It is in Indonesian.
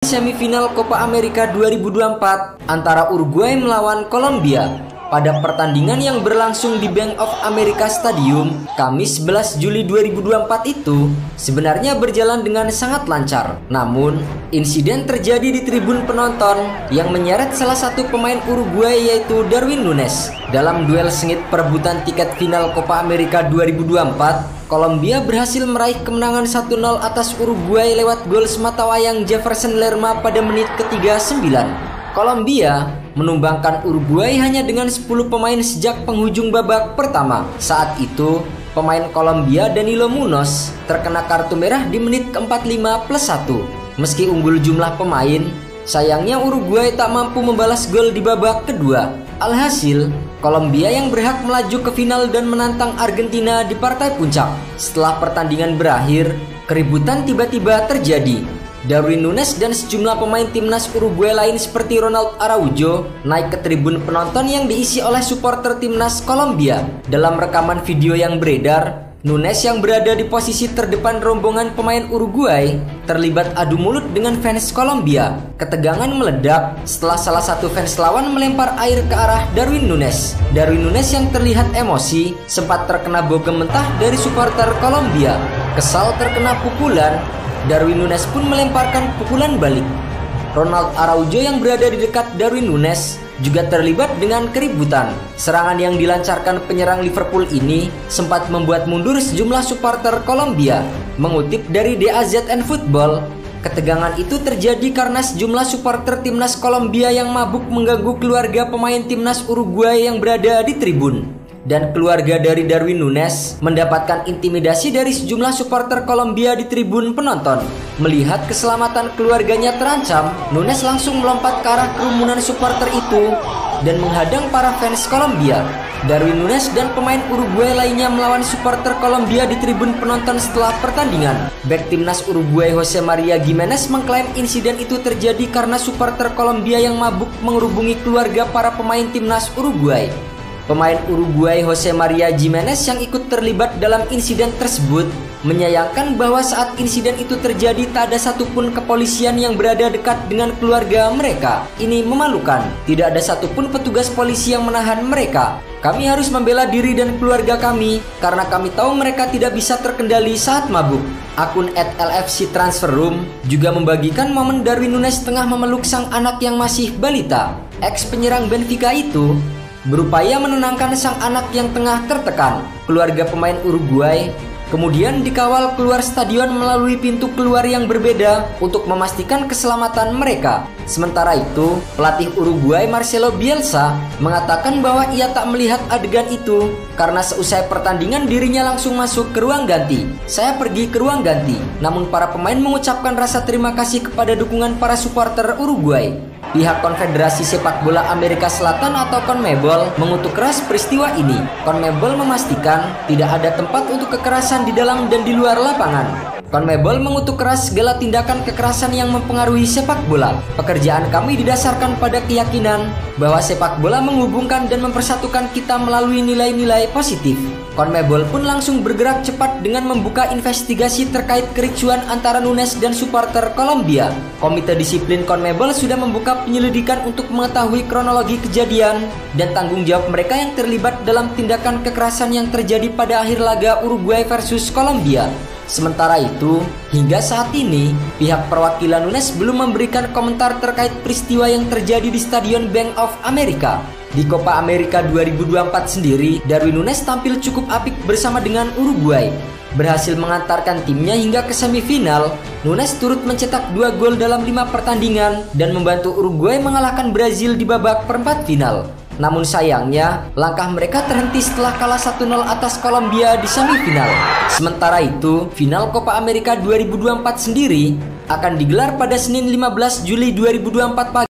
Semifinal Copa America 2024 antara Uruguay melawan Kolombia pada pertandingan yang berlangsung di Bank of America Stadium Kamis 11 Juli 2024 itu sebenarnya berjalan dengan sangat lancar. Namun, insiden terjadi di tribun penonton yang menyeret salah satu pemain Uruguay yaitu Darwin Núñez. Dalam duel sengit perebutan tiket final Copa America 2024, Kolombia berhasil meraih kemenangan 1-0 atas Uruguay lewat gol sematawayang Jefferson Lerma pada menit ke-39. Kolombia menumbangkan Uruguay hanya dengan 10 pemain sejak penghujung babak pertama. Saat itu, pemain Kolombia Danilo Muñoz terkena kartu merah di menit ke-45+1. Meski unggul jumlah pemain, sayangnya Uruguay tak mampu membalas gol di babak kedua. Alhasil, Kolombia yang berhak melaju ke final dan menantang Argentina di partai puncak. Setelah pertandingan berakhir, keributan tiba-tiba terjadi. Darwin Núñez dan sejumlah pemain timnas Uruguay lain seperti Ronald Araujo naik ke tribun penonton yang diisi oleh supporter timnas Kolombia. Dalam rekaman video yang beredar, Núñez yang berada di posisi terdepan rombongan pemain Uruguay terlibat adu mulut dengan fans Kolombia. Ketegangan meledak setelah salah satu fans lawan melempar air ke arah Darwin Núñez. Darwin Núñez yang terlihat emosi sempat terkena bogem mentah dari supporter Kolombia. Kesal terkena pukulan, Darwin Núñez pun melemparkan pukulan balik. Ronald Araujo yang berada di dekat Darwin Núñez juga terlibat dengan keributan. Serangan yang dilancarkan penyerang Liverpool ini sempat membuat mundur sejumlah supporter Kolombia. Mengutip dari DAZN Football, ketegangan itu terjadi karena sejumlah supporter timnas Kolombia yang mabuk mengganggu keluarga pemain timnas Uruguay yang berada di tribun. Dan keluarga dari Darwin Núñez mendapatkan intimidasi dari sejumlah supporter Kolombia di tribun penonton. Melihat keselamatan keluarganya terancam, Núñez langsung melompat ke arah kerumunan supporter itu dan menghadang para fans Kolombia. Darwin Núñez dan pemain Uruguay lainnya melawan supporter Kolombia di tribun penonton setelah pertandingan. Bek timnas Uruguay Jose Maria Giménez mengklaim insiden itu terjadi karena supporter Kolombia yang mabuk mengerubungi keluarga para pemain timnas Uruguay. Pemain Uruguay Jose Maria Giménez yang ikut terlibat dalam insiden tersebut menyayangkan bahwa saat insiden itu terjadi tak ada satupun kepolisian yang berada dekat dengan keluarga mereka. Ini memalukan, tidak ada satupun petugas polisi yang menahan mereka. Kami harus membela diri dan keluarga kami karena kami tahu mereka tidak bisa terkendali saat mabuk. Akun @LFC Transfer Room juga membagikan momen Darwin Núñez tengah memeluk sang anak yang masih balita. Ex penyerang Benfica itu berupaya menenangkan sang anak yang tengah tertekan. Keluarga pemain Uruguay kemudian dikawal keluar stadion melalui pintu keluar yang berbeda untuk memastikan keselamatan mereka. Sementara itu, pelatih Uruguay Marcelo Bielsa mengatakan bahwa ia tak melihat adegan itu karena seusai pertandingan dirinya langsung masuk ke ruang ganti. Saya pergi ke ruang ganti, namun para pemain mengucapkan rasa terima kasih kepada dukungan para supporter Uruguay. Pihak Konfederasi Sepak Bola Amerika Selatan atau CONMEBOL mengutuk keras peristiwa ini. CONMEBOL memastikan tidak ada tempat untuk kekerasan di dalam dan di luar lapangan. CONMEBOL mengutuk keras segala tindakan kekerasan yang mempengaruhi sepak bola. Pekerjaan kami didasarkan pada keyakinan bahwa sepak bola menghubungkan dan mempersatukan kita melalui nilai-nilai positif. CONMEBOL pun langsung bergerak cepat dengan membuka investigasi terkait kericuan antara Núñez dan supporter Kolombia. Komite Disiplin CONMEBOL sudah membuka penyelidikan untuk mengetahui kronologi kejadian dan tanggung jawab mereka yang terlibat dalam tindakan kekerasan yang terjadi pada akhir laga Uruguay versus Kolombia. Sementara itu, hingga saat ini, pihak perwakilan Núñez belum memberikan komentar terkait peristiwa yang terjadi di Stadion Bank of America. Di Copa America 2024 sendiri, Darwin Núñez tampil cukup apik bersama dengan Uruguay. Berhasil mengantarkan timnya hingga ke semifinal, Núñez turut mencetak 2 gol dalam 5 pertandingan dan membantu Uruguay mengalahkan Brazil di babak perempat final. Namun sayangnya, langkah mereka terhenti setelah kalah 1-0 atas Kolombia di semifinal. Sementara itu, final Copa America 2024 sendiri akan digelar pada Senin 15 Juli 2024 pagi.